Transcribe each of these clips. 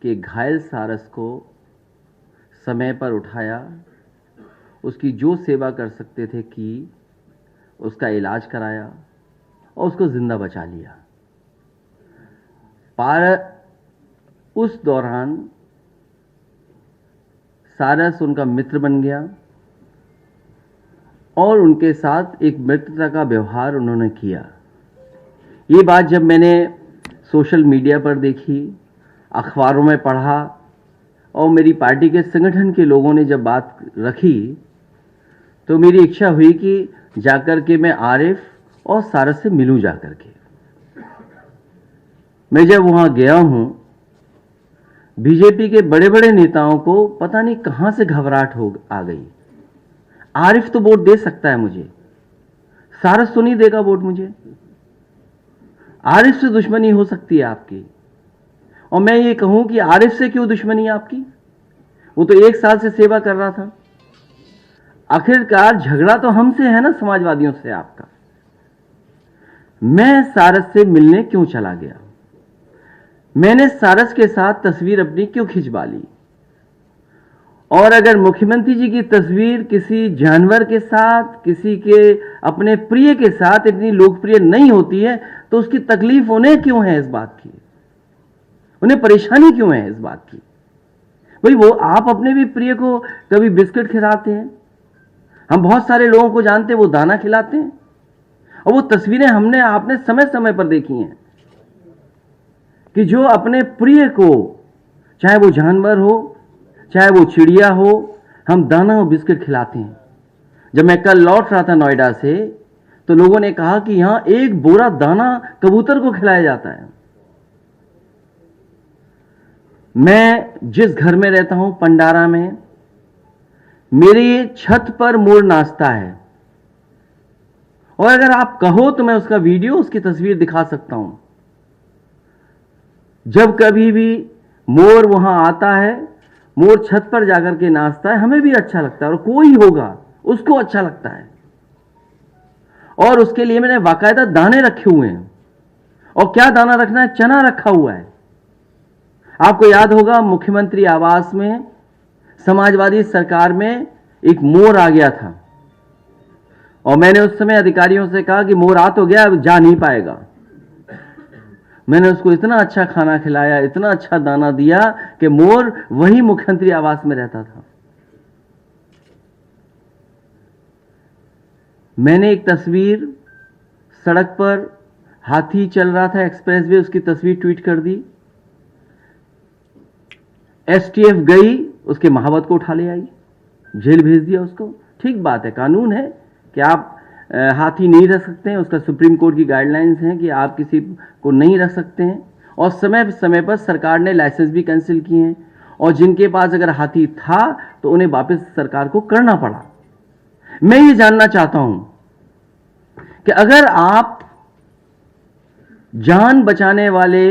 कि घायल सारस को समय पर उठाया, उसकी जो सेवा कर सकते थे की, उसका इलाज कराया और उसको जिंदा बचा लिया। उस दौरान सारस उनका मित्र बन गया और उनके साथ एक मित्रता का व्यवहार उन्होंने किया। ये बात जब मैंने सोशल मीडिया पर देखी, अखबारों में पढ़ा और मेरी पार्टी के संगठन के लोगों ने जब बात रखी, तो मेरी इच्छा हुई कि जाकर के मैं आरिफ और सारस से मिलूं जाकर के। मैं जब वहां गया हूं, बीजेपी के बड़े बड़े नेताओं को पता नहीं कहां से घबराहट आ गई। आरिफ तो वोट दे सकता है मुझे, सारस तो नहीं देगा वोट मुझे। आरिफ से दुश्मनी हो सकती है आपकी, और मैं ये कहूं कि आरिफ से क्यों दुश्मनी है आपकी? वो तो 1 साल से सेवा कर रहा था। आखिरकार झगड़ा तो हमसे है ना, समाजवादियों से आपका। मैं सारस से मिलने क्यों चला गया? मैंने सारस के साथ तस्वीर अपनी क्यों खिंचवा ली? और अगर मुख्यमंत्री जी की तस्वीर किसी जानवर के साथ, किसी के अपने प्रिय के साथ इतनी लोकप्रिय नहीं होती है, तो उसकी तकलीफ उन्हें क्यों है इस बात की? उन्हें परेशानी क्यों है इस बात की? भाई, वो आप अपने भी प्रिय को कभी बिस्किट खिलाते हैं, हम बहुत सारे लोगों को जानते हैं वो दाना खिलाते हैं, और वो तस्वीरें हमने आपने समय समय पर देखी हैं कि जो अपने प्रिय को, चाहे वो जानवर हो, चाहे वो चिड़िया हो, हम दाना और बिस्किट खिलाते हैं। जब मैं कल लौट रहा था नोएडा से, तो लोगों ने कहा कि यहां 1 बोरा दाना कबूतर को खिलाया जाता है। मैं जिस घर में रहता हूं, पंडारा में, मेरी छत पर मोर नाचता है, और अगर आप कहो तो मैं उसका वीडियो, उसकी तस्वीर दिखा सकता हूं। जब कभी भी मोर वहां आता है, मोर छत पर जाकर के नाचता है, हमें भी अच्छा लगता है, और कोई होगा उसको अच्छा लगता है। और उसके लिए मैंने बाकायदा दाने रखे हुए हैं। और क्या दाना रखना है? चना रखा हुआ है। आपको याद होगा, मुख्यमंत्री आवास में, समाजवादी सरकार में एक मोर आ गया था, और मैंने उस समय अधिकारियों से कहा कि मोर आ तो गया, अब जा नहीं पाएगा। मैंने उसको इतना अच्छा खाना खिलाया, इतना अच्छा दाना दिया कि मोर वही मुख्यमंत्री आवास में रहता था। मैंने एक तस्वीर, सड़क पर हाथी चल रहा था एक्सप्रेसवे, उसकी तस्वीर ट्वीट कर दी। एसटीएफ गई, उसके महावत को उठा ले आई, जेल भेज दिया उसको। ठीक बात है, कानून है कि आप हाथी नहीं रख सकते हैं, उसका सुप्रीम कोर्ट की गाइडलाइंस हैं कि आप किसी को नहीं रख सकते हैं, और समय समय पर सरकार ने लाइसेंस भी कैंसिल किए हैं, और जिनके पास अगर हाथी था तो उन्हें वापस सरकार को करना पड़ा। मैं ये जानना चाहता हूं कि अगर आप जान बचाने वाले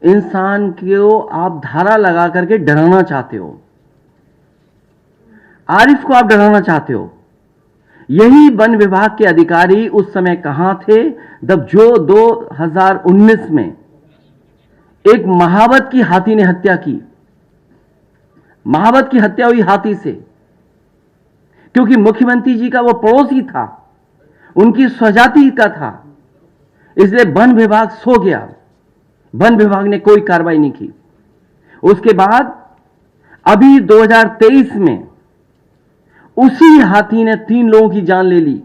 इंसान को आप धारा लगा करके डराना चाहते हो, आरिफ को आप डराना चाहते हो, यही वन विभाग के अधिकारी उस समय कहां थे जब जो 2019 में एक महावत की हाथी ने हत्या की? महावत की हत्या हुई हाथी से, क्योंकि मुख्यमंत्री जी का वो पड़ोसी था, उनकी स्वजाति का था, इसलिए वन विभाग सो गया। वन विभाग ने कोई कार्रवाई नहीं की। उसके बाद अभी 2023 में उसी हाथी ने 3 लोगों की जान ले ली।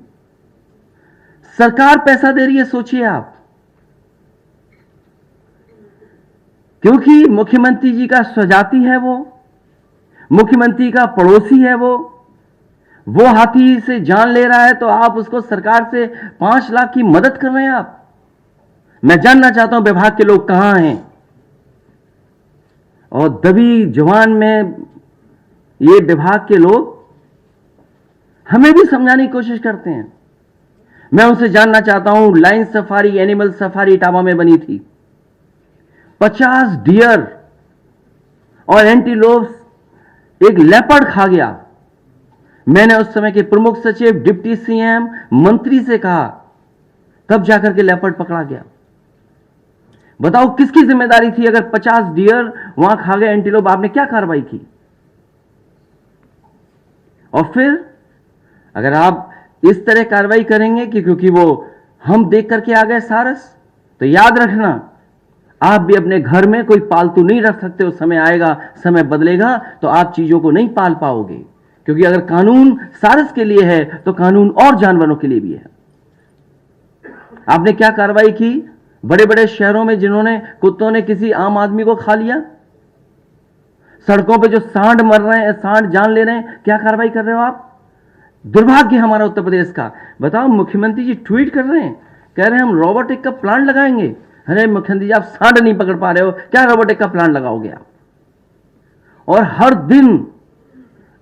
सरकार पैसा दे रही है, सोचिए आप, क्योंकि मुख्यमंत्री जी का स्वजाति है, वो मुख्यमंत्री का पड़ोसी है, वो हाथी से जान ले रहा है, तो आप उसको सरकार से 5 लाख की मदद कर रहे हैं आप। मैं जानना चाहता हूं विभाग के लोग कहां हैं, और दबी जुबान में ये विभाग के लोग हमें भी समझाने की कोशिश करते हैं। मैं उनसे जानना चाहता हूं, line safari, animal safari Etawah में बनी थी, 50 डियर और एंटीलोप्स एक लेपर्ड खा गया। मैंने उस समय के प्रमुख सचिव, डिप्टी सीएम, मंत्री से कहा, तब जाकर के लेपर्ड पकड़ा गया। बताओ किसकी जिम्मेदारी थी? अगर 50 डियर वहां खा गए एंटीलोप, आपने क्या कार्रवाई की? और फिर अगर आप इस तरह कार्रवाई करेंगे कि क्योंकि वो हम देख करके आ गए सारस, तो याद रखना आप भी अपने घर में कोई पालतू नहीं रख सकते। उस समय आएगा, समय बदलेगा, तो आप चीजों को नहीं पाल पाओगे। क्योंकि अगर कानून सारस के लिए है तो कानून और जानवरों के लिए भी है। आपने क्या कार्रवाई की बड़े बड़े शहरों में जिन्होंने कुत्तों ने किसी आम आदमी को खा लिया? सड़कों पे जो सांड मर रहे हैं, सांड जान ले रहे हैं, क्या कार्रवाई कर रहे हो आप? दुर्भाग्य हमारा उत्तर प्रदेश का। बताओ, मुख्यमंत्री जी ट्वीट कर रहे हैं, कह रहे हैं हम रोबोटिक का प्लांट लगाएंगे। अरे मुख्यमंत्री जी, आप सांड नहीं पकड़ पा रहे हो, क्या रोबोटिक का प्लांट लगाओगे आप? और हर दिन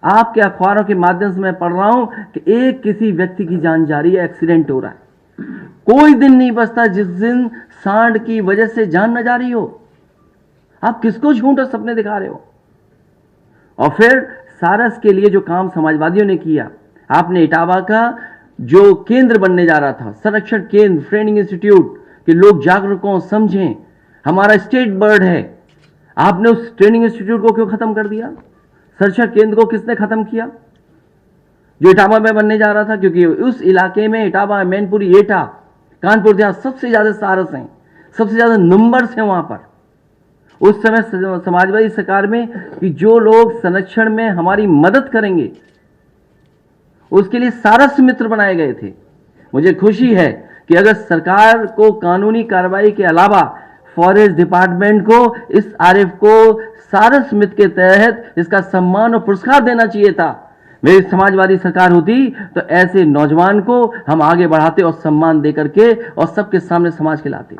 आपके अखबारों के माध्यम से मैं पढ़ रहा हूं कि एक किसी व्यक्ति की जान जा रही है, एक्सीडेंट हो रहा है। कोई दिन नहीं बचता जिस दिन सांड की वजह से जान न जा रही हो। आप किसको झूठ और सपने दिखा रहे हो? और फिर सारस के लिए जो काम समाजवादियों ने किया, आपने इटावा का जो केंद्र बनने जा रहा था, संरक्षण केंद्र, ट्रेनिंग इंस्टीट्यूट, कि लोग जागरूक हों, समझें, हमारा स्टेट बर्ड है, आपने उस ट्रेनिंग इंस्टीट्यूट को क्यों खत्म कर दिया? संरक्षण केंद्र को किसने खत्म किया जो इटावा में बनने जा रहा था? क्योंकि उस इलाके में इटावा, मैनपुरी, एटा, कानपुर देहात सबसे ज्यादा सारस हैं, सबसे ज्यादा नंबर्स हैं वहां पर। उस समय समाजवादी सरकार में कि जो लोग संरक्षण में हमारी मदद करेंगे उसके लिए सारस मित्र बनाए गए थे। मुझे खुशी है कि अगर सरकार को कानूनी कार्रवाई के अलावा फॉरेस्ट डिपार्टमेंट को इस आरएफ को सारस मित्र के तहत इसका सम्मान और पुरस्कार देना चाहिए था। मेरी समाजवादी सरकार होती तो ऐसे नौजवान को हम आगे बढ़ाते और सम्मान देकर के और सबके सामने समाज के लाते।